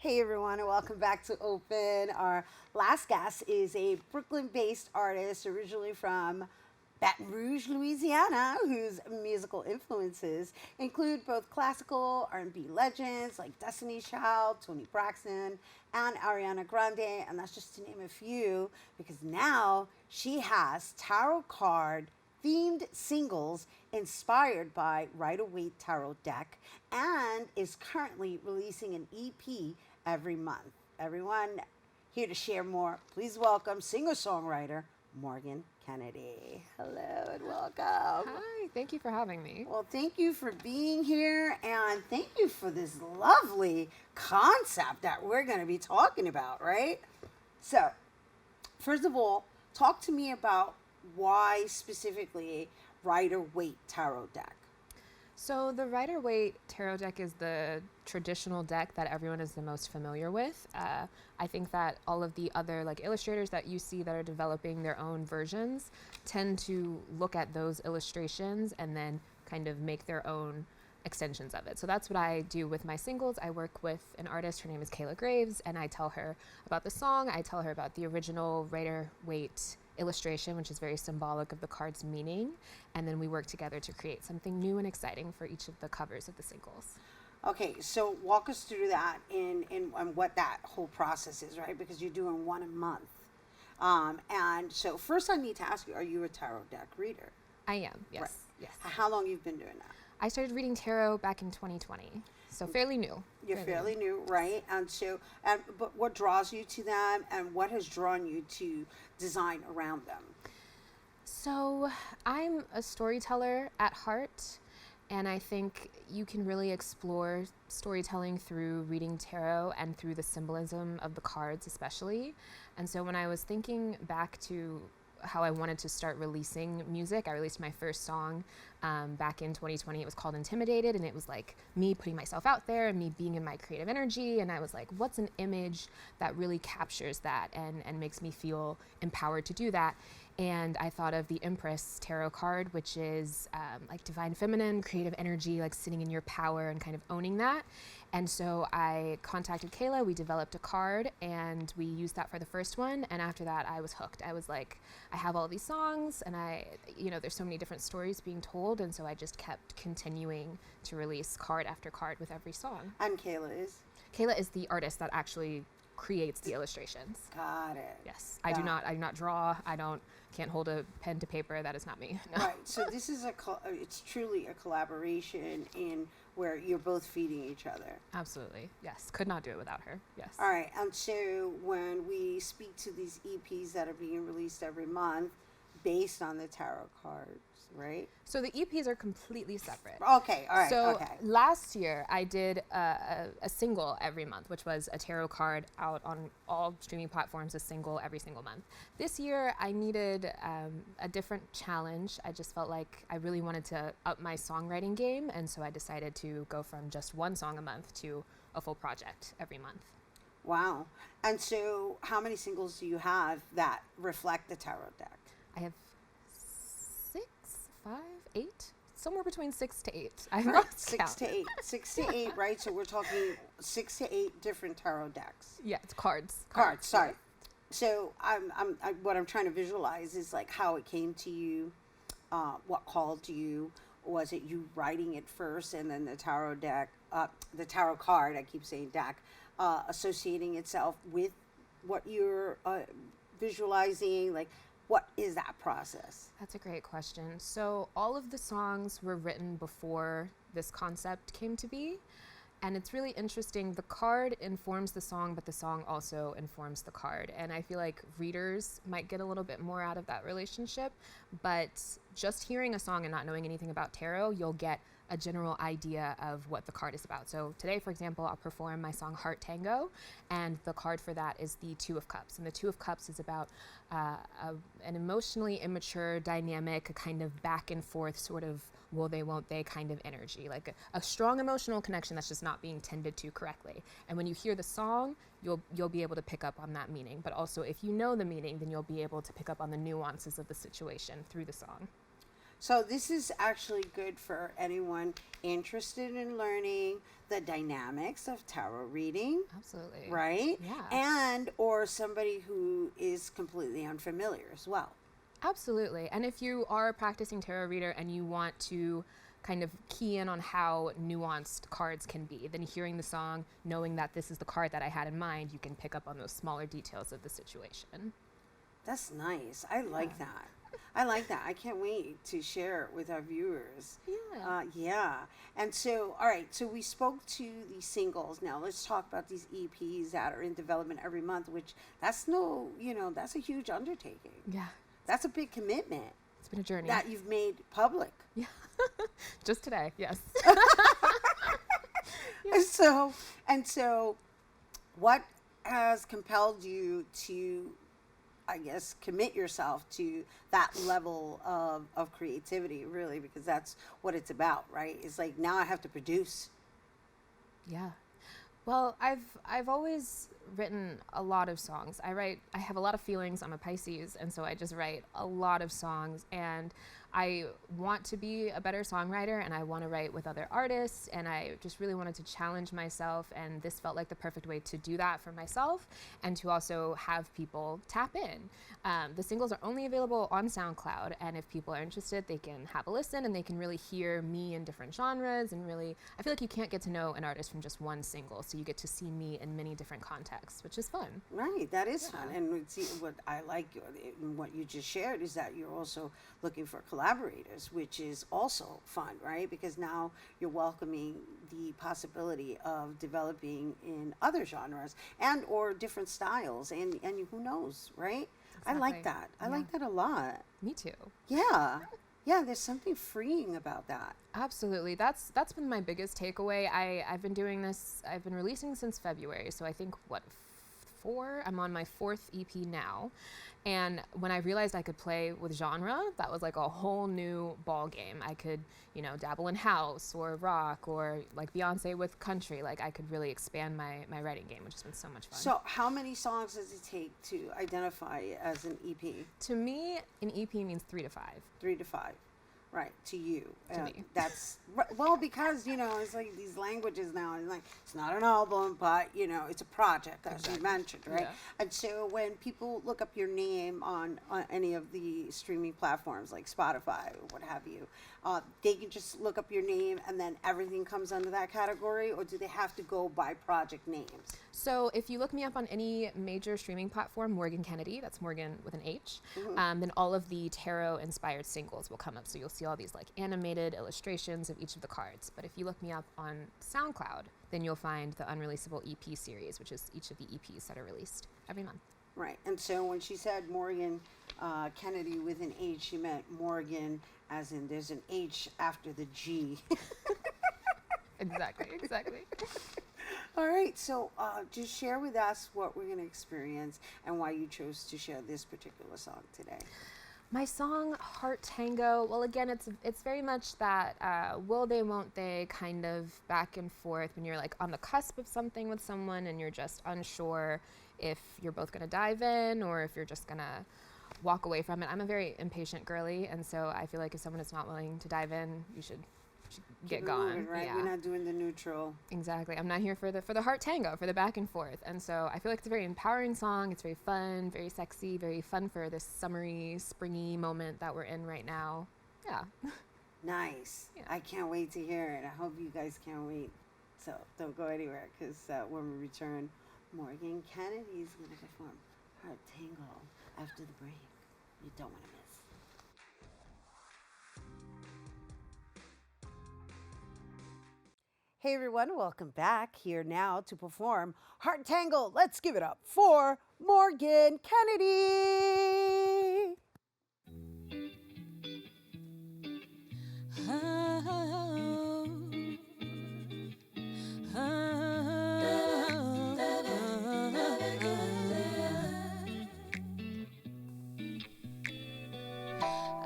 Hey everyone, and welcome back to Open. Our last guest is a Brooklyn-based artist originally from Baton Rouge, Louisiana, whose musical influences include both classical R&B legends like Destiny's Child, Toni Braxton, and Ariana Grande, and that's just to name a few, because now she has tarot card themed singles inspired by Rider Waite Tarot Deck and is currently releasing an EP every month. Everyone here to share more, please welcome singer-songwriter Morghan Kennedy. Hello and welcome. Hi, thank you for having me. Well, thank you for being here and thank you for this lovely concept that we're going to be talking about, right? So, first of all, talk to me about why specifically Rider Waite Tarot Deck. So the Rider Waite Tarot deck is the traditional deck that everyone is the most familiar with. I think that all of the other illustrators that you see that are developing their own versions tend to look at those illustrations and then kind of make their own extensions of it. So that's what I do with my singles. I work with an artist, her name is Kayla Graves, and I tell her about the song, I tell her about the original Rider Waite illustration, which is very symbolic of the card's meaning, and then we work together to create something new and exciting for each of the covers of the singles. Okay, so walk us through that in what that whole process is, right? Because you're doing one a month. And so first I need to ask you, are you a tarot deck reader? I am, yes. Right. Yes. How long you've been doing that? I started reading tarot back in 2020, so fairly new. You're fairly new, right? But what draws you to them, and what has drawn you to design around them? So I'm a storyteller at heart, and I think you can really explore storytelling through reading tarot and through the symbolism of the cards especially. And so when I was thinking back to how I wanted to start releasing music, I released my first song back in 2020. It was called Intimidated, and it was like me putting myself out there and me being in my creative energy. And I was like, what's an image that really captures that and makes me feel empowered to do that? And I thought of the Empress tarot card, which is like divine feminine, creative energy, like sitting in your power and kind of owning that. And so I contacted Kayla, we developed a card, and we used that for the first one. And after that, I was hooked. I was like, I have all these songs, and there's so many different stories being told. And so I just kept continuing to release card after card with every song. And Kayla is? Kayla is the artist that actually creates the illustrations. Got it. Yes. I do not draw. Can't hold a pen to paper. That is not me. No. Right. So this is it's truly a collaboration in where you're both feeding each other. Absolutely. Yes. Could not do it without her. Yes. All right. And so when we speak to these EPs that are being released every month based on the tarot cards, right? So the EPs are completely separate. Okay. All right. So okay. last year I did a single every month, which was a tarot card out on all streaming platforms, a single every single month. This year I needed a different challenge. I just felt like I really wanted to up my songwriting game, and so I decided to go from just one song a month to a full project every month. Wow. And so how many singles do you have that reflect the tarot deck? I have 6, 5, 8, somewhere between 6 to 8. I've lost 6 count. to 8. 6 to 8, right? So we're talking 6 to 8 different tarot decks. Yeah, it's cards. Cards, sorry. So what I'm trying to visualize is like how it came to you, what called you. Was it you writing it first and then the tarot deck, the tarot card, I keep saying deck, associating itself with what you're visualizing? Like, what is that process? That's a great question. So all of the songs were written before this concept came to be. And it's really interesting. The card informs the song, but the song also informs the card. And I feel like readers might get a little bit more out of that relationship. But just hearing a song and not knowing anything about tarot, you'll get a general idea of what the card is about. So today, for example, I'll perform my song Heart Tango, and the card for that is the Two of Cups. And the Two of Cups is about an emotionally immature dynamic, a kind of back and forth sort of will they, won't they kind of energy, like a strong emotional connection that's just not being tended to correctly. And when you hear the song, you'll be able to pick up on that meaning. But also if you know the meaning, then you'll be able to pick up on the nuances of the situation through the song. So this is actually good for anyone interested in learning the dynamics of tarot reading, Absolutely. right? Yeah. And or somebody who is completely unfamiliar as well. Absolutely. And if you are a practicing tarot reader and you want to kind of key in on how nuanced cards can be, then hearing the song, knowing that this is the card that I had in mind, you can pick up on those smaller details of the situation. That's nice. I like that. I like that. I can't wait to share it with our viewers. Yeah. Yeah. And so, all right. So we spoke to the singles. Now let's talk about these EPs that are in development every month. Which that's that's a huge undertaking. Yeah. That's a big commitment It's been a journey. that you've made public. Yeah. Just today, yes. So, what has compelled you to, I guess, commit yourself to that level of creativity, really, because that's what it's about, right? It's like, now I have to produce. Yeah. Well, I've always written a lot of songs. I have a lot of feelings. I'm a Pisces, and so I just write a lot of songs, and I want to be a better songwriter, and I want to write with other artists, and I just really wanted to challenge myself, and this felt like the perfect way to do that for myself and to also have people tap in. The singles are only available on SoundCloud, and if people are interested, they can have a listen and they can really hear me in different genres, and really, I feel like you can't get to know an artist from just one single, so you get to see me in many different contexts, which is fun. Right, that is fun. And see, what I like in what you just shared is that you're also looking for collaborators, which is also fun, right? Because now you're welcoming the possibility of developing in other genres and or different styles, and who knows, right? Exactly. I like that. I like that a lot. Me too. Yeah. Yeah, there's something freeing about that. Absolutely. That's been my biggest takeaway. I've been doing this, I've been releasing since February, so I think I'm on my 4th EP now. And when I realized I could play with genre, that was like a whole new ball game. I could, dabble in house or rock or like Beyonce with country. Like I could really expand my writing game, which has been so much fun. So how many songs does it take to identify as an EP? To me, an EP means 3 to 5. 3 to 5. Right, to you. To me. That's, well, because, it's like these languages now, it's like, it's not an album, but, it's a project, as you mentioned, right? Yeah. And so when people look up your name on any of the streaming platforms, like Spotify or what have you, they can just look up your name and then everything comes under that category, or do they have to go by project names? So if you look me up on any major streaming platform, Morghan Kennedy, that's Morgan with an H, then all of the tarot-inspired singles will come up. So you'll see all these like animated illustrations of each of the cards. But if you look me up on SoundCloud, then you'll find the Unreleasable EP series, which is each of the EPs that are released every month. Right. And so when she said Morghan Kennedy with an H, she meant Morgan as in there's an H after the G. Exactly. All right, so just share with us what we're going to experience and why you chose to share this particular song today. My song, Heart Tango, well, again, it's very much that will they, won't they kind of back and forth when you're like on the cusp of something with someone and you're just unsure if you're both going to dive in or if you're just going to walk away from it. I'm a very impatient girly, and so I feel like if someone is not willing to dive in, you should get gone. Moving, right? Yeah. We're not doing the neutral. Exactly. I'm not here for the heart tango, for the back and forth. And so I feel like it's a very empowering song. It's very fun, very sexy, very fun for this summery, springy moment that we're in right now. Yeah. Nice. Yeah. I can't wait to hear it. I hope you guys can't wait. So don't go anywhere, because when we return, Morghan Kennedy is going to perform Heart Tango after the break. You don't want to miss. Hey everyone, welcome back. Here now to perform Heart Tangle. Let's give it up for Morghan Kennedy.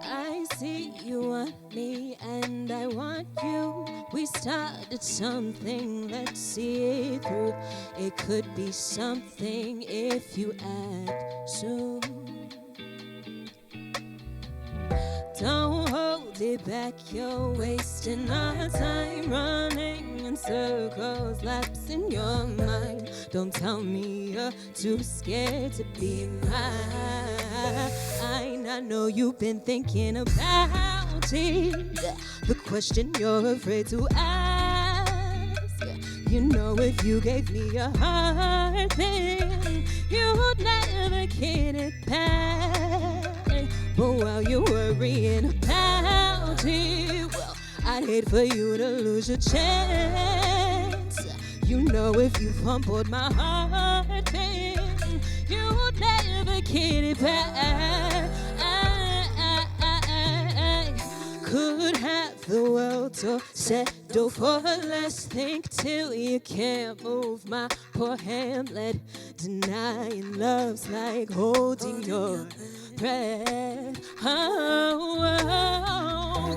I see you want me and I want you. We started something, let's see it through. It could be something if you act soon. Don't hold hold it back. You're wasting our time running in circles, laps in your mind. Don't tell me you're too scared to be mine. I know you've been thinking about it. The question you're afraid to ask. You know if you gave me a heart, then you would never get it back. But while you're worrying about it, well, I'd hate for you to lose your chance. You know if you fumbled my heart, then you would never get it back. I could have the world to settle for less. Think till you can't move my poor Hamlet. Denying love's like holding your breath. Oh,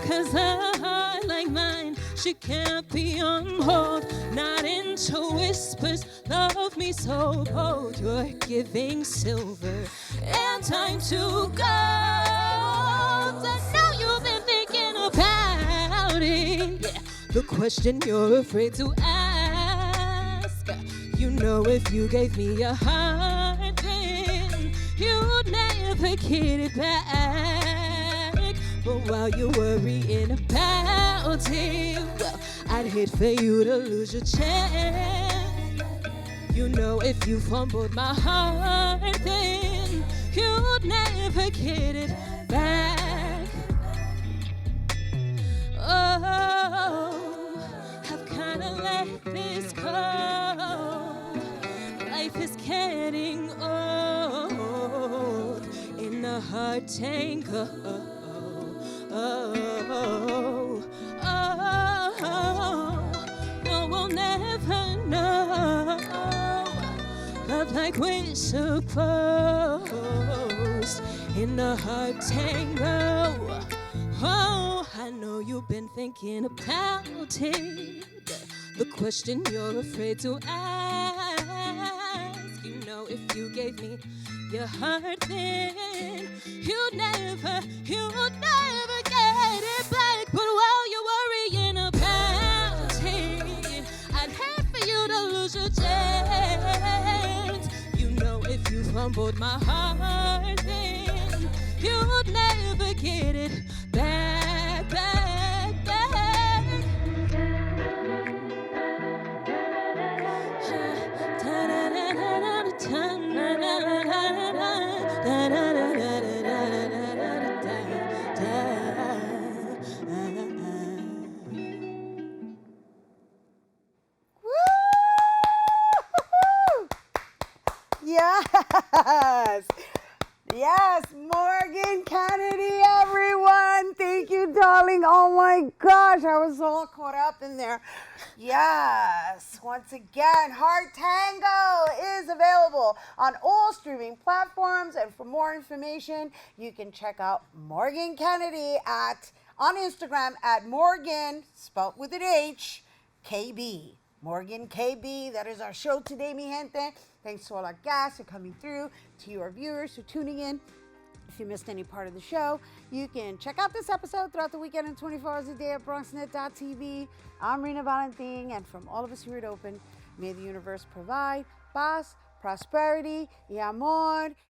'cause a heart like mine, she can't be on hold. Not into whispers, love me so bold. You're giving silver and time to go. I know you've been thinking about it. Yeah, the question you're afraid to ask. You know if you gave me a heart, then you'd never get it back. But while you're worrying about it, well, I'd hate for you to lose your chance. You know if you fumbled my heart, then you'd never get it back. Oh, I've kinda let this go. Life is getting old in a hard tango. No, we'll never know love like we're supposed in a hard tango. Oh, I know you've been thinking about it. The question you're afraid to ask. You know if you gave me your heart, then you'd never get it back. But while you're worrying about it, I'd hate for you to lose your chance. You know if you fumbled my heart, then you'd never get it back, back, back. Yes. Yes, Morghan Kennedy, everyone. Thank you, darling. Oh my gosh, I was all caught up in there. Yes, once again, Heart Tango is available on all streaming platforms. And for more information, you can check out Morghan Kennedy on Instagram at Morghan, spelled with an H, KB. Morghan KB. That is our show today, mi gente. Thanks to all our guests for coming through, to your viewers for tuning in. If you missed any part of the show, you can check out this episode throughout the weekend and 24 hours a day at BronxNet.tv. I'm Rena Valentin, and from all of us here at Open, may the universe provide paz, prosperity, y amor.